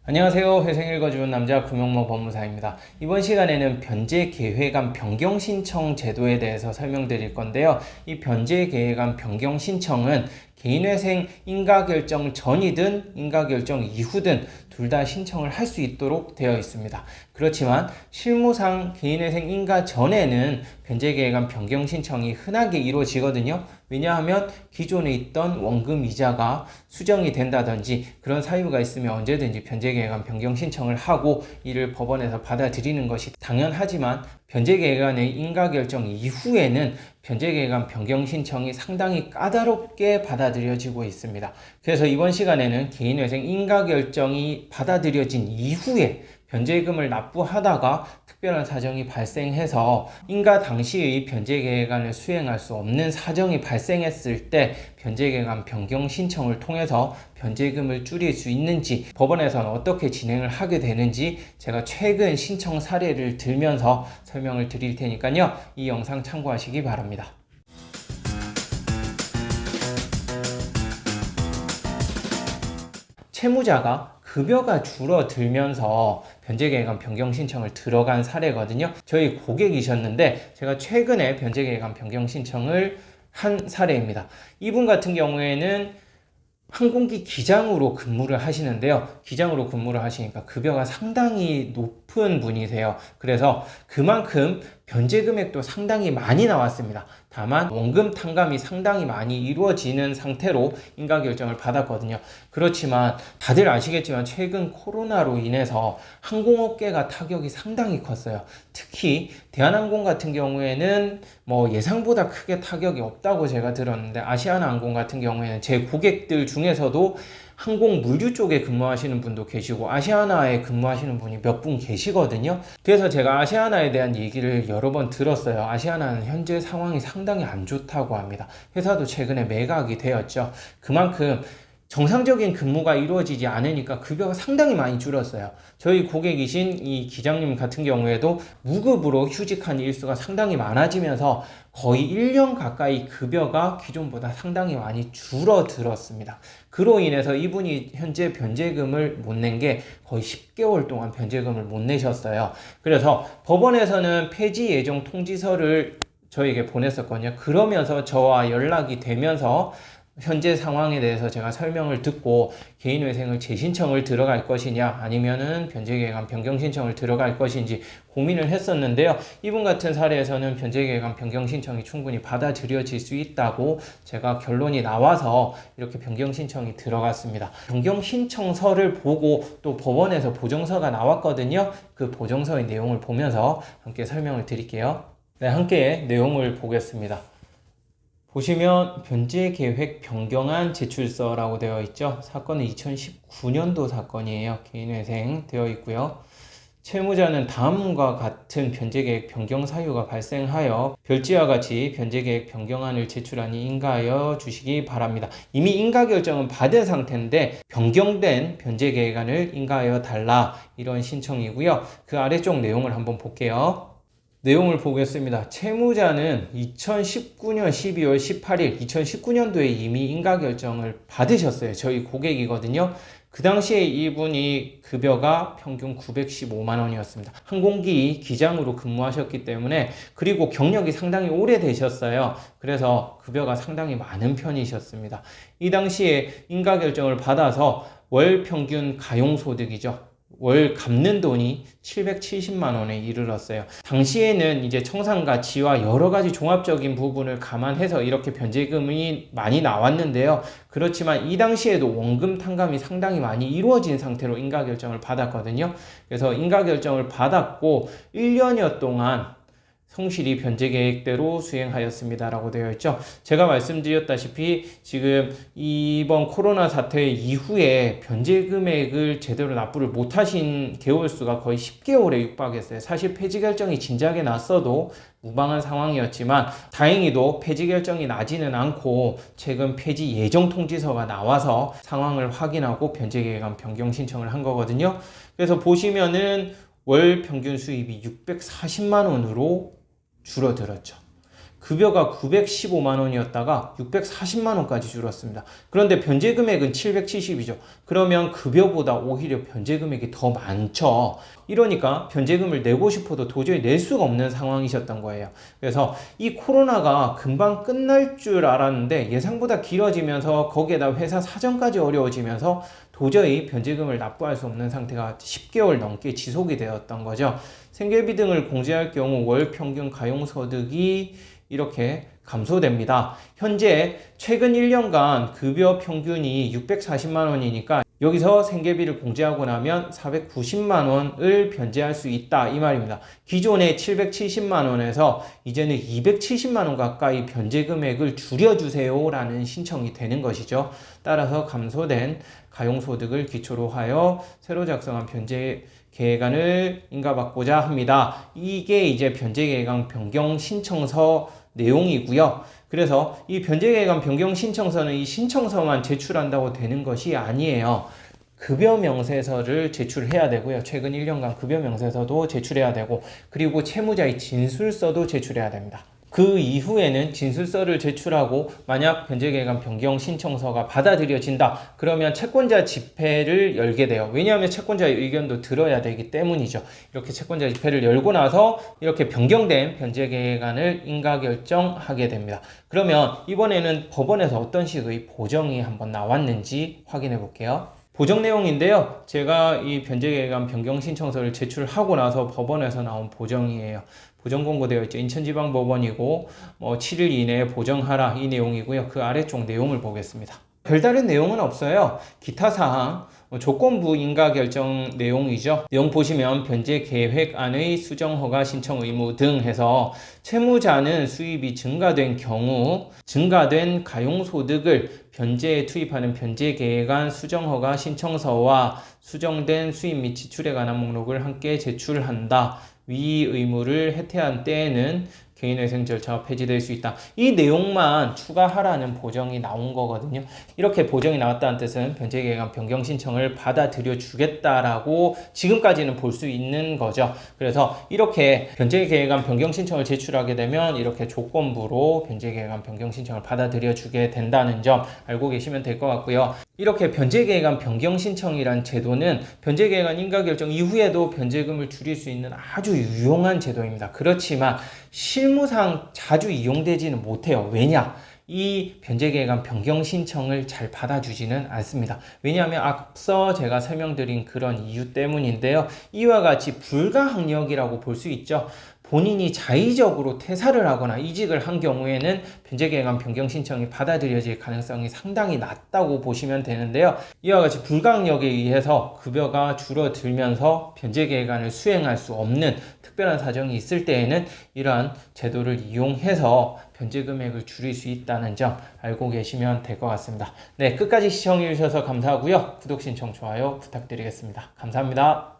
안녕하세요. 회생 읽어주는 남자 구명모 법무사입니다. 이번 시간에는 변제계획안 변경 신청 제도에 대해서 설명드릴 건데요. 이 변제계획안 변경 신청은 개인회생 인가결정 전이든 인가결정 이후든 둘 다 신청을 할 수 있도록 되어 있습니다. 그렇지만 실무상 개인회생 인가 전에는 변제계획안 변경 신청이 흔하게 이루어지거든요. 왜냐하면 기존에 있던 원금 이자가 수정이 된다든지 그런 사유가 있으면 언제든지 변제계획안 변경 신청을 하고 이를 법원에서 받아들이는 것이 당연하지만 변제계획안의 인가결정 이후에는 변제계획안 변경 신청이 상당히 까다롭게 받아들여지고 있습니다. 그래서 이번 시간에는 개인회생 인가결정이 받아들여진 이후에 변제금을 납부하다가 특별한 사정이 발생해서 인가 당시의 변제계획안을 수행할 수 없는 사정이 발생했을 때 변제계획안 변경 신청을 통해서 변제금을 줄일 수 있는지, 법원에서는 어떻게 진행을 하게 되는지 제가 최근 신청 사례를 들면서 설명을 드릴 테니까요. 이 영상 참고하시기 바랍니다. 채무자가 급여가 줄어들면서 변제계획안 변경 신청을 들어간 사례거든요. 저희 고객이셨는데 제가 최근에 변제계획안 변경 신청을 한 사례입니다. 이분 같은 경우에는 항공기 기장으로 근무를 하시는데요. 기장으로 근무를 하시니까 급여가 상당히 높은 분이세요. 그래서 그만큼 변제 금액도 상당히 많이 나왔습니다. 다만 원금 탕감이 상당히 많이 이루어지는 상태로 인가 결정을 받았거든요. 그렇지만 다들 아시겠지만 최근 코로나로 인해서 항공업계가 타격이 상당히 컸어요. 특히 대한항공 같은 경우에는 예상보다 크게 타격이 없다고 제가 들었는데, 아시아나항공 같은 경우에는 제 고객들 중에서도 항공 물류 쪽에 근무하시는 분도 계시고 아시아나에 근무하시는 분이 몇 분 계시거든요. 그래서 제가 아시아나에 대한 얘기를 여러 번 들었어요. 아시아나는 현재 상황이 상당히 안 좋다고 합니다. 회사도 최근에 매각이 되었죠. 그만큼 정상적인 근무가 이루어지지 않으니까 급여가 상당히 많이 줄었어요. 저희 고객이신 이 기장님 같은 경우에도 무급으로 휴직한 일수가 상당히 많아지면서 거의 1년 가까이 급여가 기존보다 상당히 많이 줄어들었습니다. 그로 인해서 이분이 현재 변제금을 못 낸 게 거의 10개월 동안 변제금을 못 내셨어요. 그래서 법원에서는 폐지 예정 통지서를 저에게 보냈었거든요. 그러면서 저와 연락이 되면서 현재 상황에 대해서 제가 설명을 듣고 개인회생을 재신청을 들어갈 것이냐 아니면은 변제계획안 변경 신청을 들어갈 것인지 고민을 했었는데요. 이분 같은 사례에서는 변제계획안 변경 신청이 충분히 받아들여질 수 있다고 제가 결론이 나와서 이렇게 변경 신청이 들어갔습니다. 변경 신청서를 보고 또 법원에서 보정서가 나왔거든요. 그 보정서의 내용을 보면서 함께 설명을 드릴게요. 네, 함께 내용을 보겠습니다. 보시면 변제계획 변경안 제출서라고 되어 있죠. 사건은 2019년도 사건이에요. 개인회생 되어 있고요. 채무자는 다음과 같은 변제계획 변경 사유가 발생하여 별지와 같이 변제계획 변경안을 제출하니 인가하여 주시기 바랍니다. 이미 인가 결정은 받은 상태인데 변경된 변제계획안을 인가하여 달라, 이런 신청이고요. 그 아래쪽 내용을 한번 볼게요. 내용을 보겠습니다. 채무자는 2019년 12월 18일 2019년도에 이미 인가결정을 받으셨어요. 저희 고객이거든요. 그 당시에 이분이 급여가 평균 915만 원이었습니다. 항공기 기장으로 근무하셨기 때문에, 그리고 경력이 상당히 오래되셨어요. 그래서 급여가 상당히 많은 편이셨습니다. 이 당시에 인가결정을 받아서 월 평균 가용소득이죠. 월 갚는 돈이 770만 원에 이르렀어요. 당시에는 이제 청산가치와 여러 가지 종합적인 부분을 감안해서 이렇게 변제금이 많이 나왔는데요. 그렇지만 이 당시에도 원금 탕감이 상당히 많이 이루어진 상태로 인가결정을 받았거든요. 그래서 인가결정을 받았고 1년여 동안 성실히 변제계획대로 수행하였습니다라고 되어 있죠. 제가 말씀드렸다시피 지금 이번 코로나 사태 이후에 변제금액을 제대로 납부를 못하신 개월수가 거의 10개월에 육박했어요. 사실 폐지 결정이 진작에 났어도 무방한 상황이었지만 다행히도 폐지 결정이 나지는 않고 최근 폐지 예정 통지서가 나와서 상황을 확인하고 변제계획안 변경 신청을 한 거거든요. 그래서 보시면은 월 평균 수입이 640만 원으로 줄어들었죠. 급여가 915만 원이었다가 640만 원까지 줄었습니다. 그런데 변제 금액은 770이죠. 그러면 급여보다 오히려 변제 금액이 더 많죠. 이러니까 변제금을 내고 싶어도 도저히 낼 수가 없는 상황이셨던 거예요. 그래서 이 코로나가 금방 끝날 줄 알았는데 예상보다 길어지면서 거기에다 회사 사정까지 어려워지면서 도저히 변제금을 납부할 수 없는 상태가 10개월 넘게 지속이 되었던 거죠. 생계비 등을 공제할 경우 월 평균 가용소득이 이렇게 감소됩니다. 현재 최근 1년간 급여 평균이 640만 원이니까 여기서 생계비를 공제하고 나면 490만 원을 변제할 수 있다 이 말입니다. 기존에 770만 원에서 이제는 270만 원 가까이 변제 금액을 줄여주세요 라는 신청이 되는 것이죠. 따라서 감소된 가용소득을 기초로 하여 새로 작성한 변제 계획안을 인가받고자 합니다. 이게 이제 변제계획안 변경 신청서 내용이고요. 그래서 이 변제계획안 변경 신청서는 이 신청서만 제출한다고 되는 것이 아니에요. 급여 명세서를 제출해야 되고요. 최근 1년간 급여 명세서도 제출해야 되고, 그리고 채무자의 진술서도 제출해야 됩니다. 그 이후에는 진술서를 제출하고 만약 변제계획안 변경 신청서가 받아들여진다 그러면 채권자 집회를 열게 돼요. 왜냐하면 채권자의 의견도 들어야 되기 때문이죠. 이렇게 채권자 집회를 열고 나서 이렇게 변경된 변제계획안을 인가결정하게 됩니다. 그러면 이번에는 법원에서 어떤 식의 보정이 한번 나왔는지 확인해 볼게요. 보정 내용인데요. 제가 이 변제계획안 변경 신청서를 제출하고 나서 법원에서 나온 보정이에요. 보정 공고되어 있죠. 인천지방법원이고 7일 이내에 보정하라 이 내용이고요. 그 아래쪽 내용을 보겠습니다. 별다른 내용은 없어요. 기타 사항, 조건부 인가 결정 내용이죠. 내용 보시면 변제 계획안의 수정 허가 신청 의무 등 해서 채무자는 수입이 증가된 경우 증가된 가용소득을 변제에 투입하는 변제 계획안 수정 허가 신청서와 수정된 수입 및 지출에 관한 목록을 함께 제출한다. 위 의무를 해태한 때에는 개인회생 절차가 폐지될 수 있다. 이 내용만 추가하라는 보정이 나온 거거든요. 이렇게 보정이 나왔다는 뜻은 변제계획안 변경 신청을 받아들여 주겠다라고 지금까지는 볼 수 있는 거죠. 그래서 이렇게 변제계획안 변경 신청을 제출하게 되면 이렇게 조건부로 변제계획안 변경 신청을 받아들여 주게 된다는 점 알고 계시면 될 것 같고요. 이렇게 변제계획안 변경 신청이란 제도는 변제계획안 인가결정 이후에도 변제금을 줄일 수 있는 아주 유용한 제도입니다. 그렇지만 실무상 자주 이용되지는 못해요. 왜냐? 이 변제계획안 변경 신청을 잘 받아주지는 않습니다. 왜냐하면 앞서 제가 설명드린 그런 이유 때문인데요. 이와 같이 불가항력이라고 볼 수 있죠. 본인이 자의적으로 퇴사를 하거나 이직을 한 경우에는 변제계획안 변경 신청이 받아들여질 가능성이 상당히 낮다고 보시면 되는데요. 이와 같이 불가항력에 의해서 급여가 줄어들면서 변제계획안을 수행할 수 없는 특별한 사정이 있을 때에는 이러한 제도를 이용해서 변제 금액을 줄일 수 있다는 점 알고 계시면 될 것 같습니다. 네, 끝까지 시청해 주셔서 감사하고요. 구독, 신청, 좋아요 부탁드리겠습니다. 감사합니다.